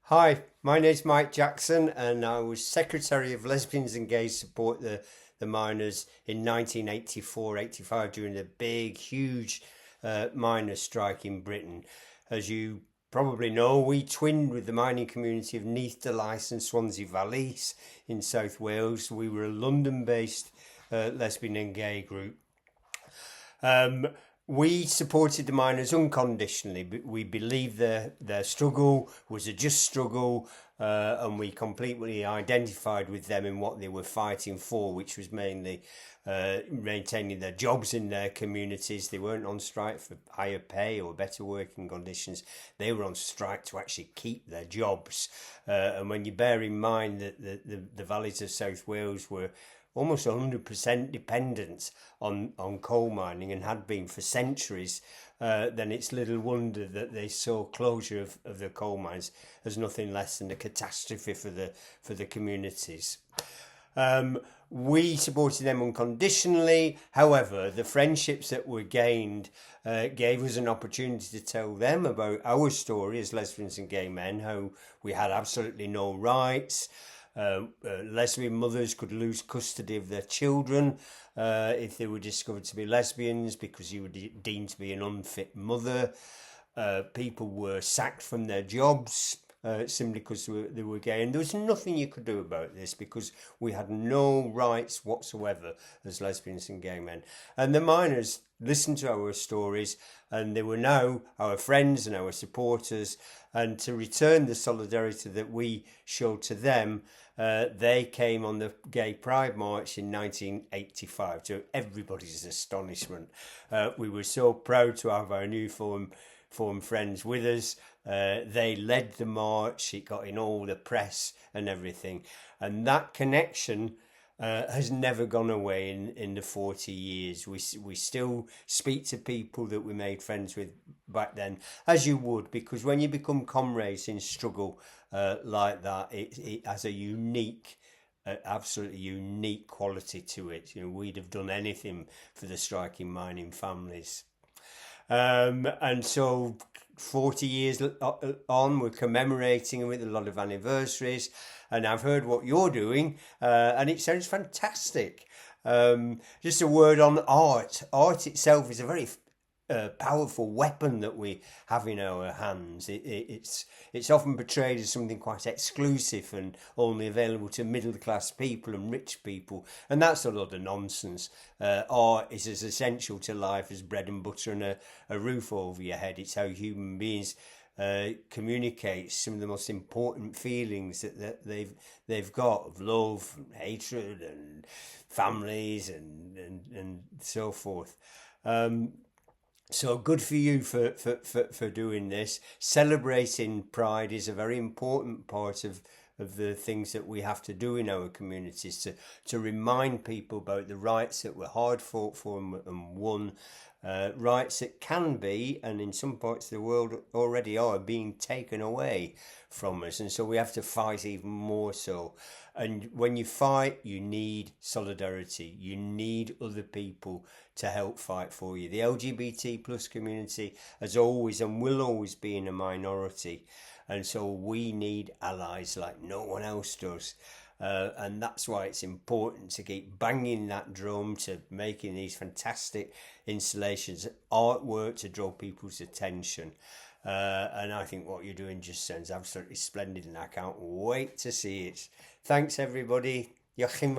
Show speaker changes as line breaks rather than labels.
Hi, my name's Mike Jackson, and I was Secretary of Lesbians and Gays Support the Miners in 1984-85 during the big, huge miners' strike in Britain. As you probably know, we twinned with the mining community of Neath de Lys and Swansea Valleys in South Wales. We were a London-based lesbian and gay group. Um, we supported the miners unconditionally. We believed their struggle was a just struggle, and we completely identified with them in what they were fighting for, which was mainly maintaining their jobs in their communities. They weren't on strike for higher pay or better working conditions. They were on strike to actually keep their jobs. And when you bear in mind that the valleys of South Wales were almost 100% dependent on coal mining and had been for centuries, then it's little wonder that they saw closure of the coal mines as nothing less than a catastrophe for the communities. We supported them unconditionally. However, the friendships that were gained gave us an opportunity to tell them about our story as lesbians and gay men, how we had absolutely no rights. Lesbian mothers could lose custody of their children if they were discovered to be lesbians because you were deemed to be an unfit mother. People were sacked from their jobs simply because they were gay, and there was nothing you could do about this because we had no rights whatsoever as lesbians and gay men. And the miners listened to our stories, and they were now our friends and our supporters. And to return the solidarity that we showed to them, they came on the Gay Pride March in 1985, to everybody's astonishment. We were so proud to have our new formed friends with us. They led the march. It got in all the press and everything. And that connection has never gone away in the 40 years. We still speak to people that we made friends with back then, as you would, because when you become comrades in struggle like that, it has a unique, absolutely unique quality to it. You know, we'd have done anything for the striking mining families. And so 40 years on, we're commemorating with a lot of anniversaries, and I've heard what you're doing, and it sounds fantastic. Just a word on art. Art itself is a very powerful weapon that we have in our hands. It's often portrayed as something quite exclusive and only available to middle class people and rich people, and that's a lot of nonsense. Art is as essential to life as bread and butter and a roof over your head. It's how human beings communicate some of the most important feelings that they've got, of love, and hatred, and families, and so forth. So good for you for doing this. Celebrating Pride is a very important part of the things that we have to do in our communities to remind people about the rights that were hard fought for and won, rights that can be, and in some parts of the world already are, being taken away from us. And so we have to fight even more so. And when you fight, you need solidarity. You need other people to help fight for you. The LGBT plus community has always and will always be in a minority. And so we need allies like no one else does. And that's why it's important to keep banging that drum, to making these fantastic installations, artwork to draw people's attention. And I think what you're doing just sounds absolutely splendid, and I can't wait to see it. Thanks, everybody. Joachim.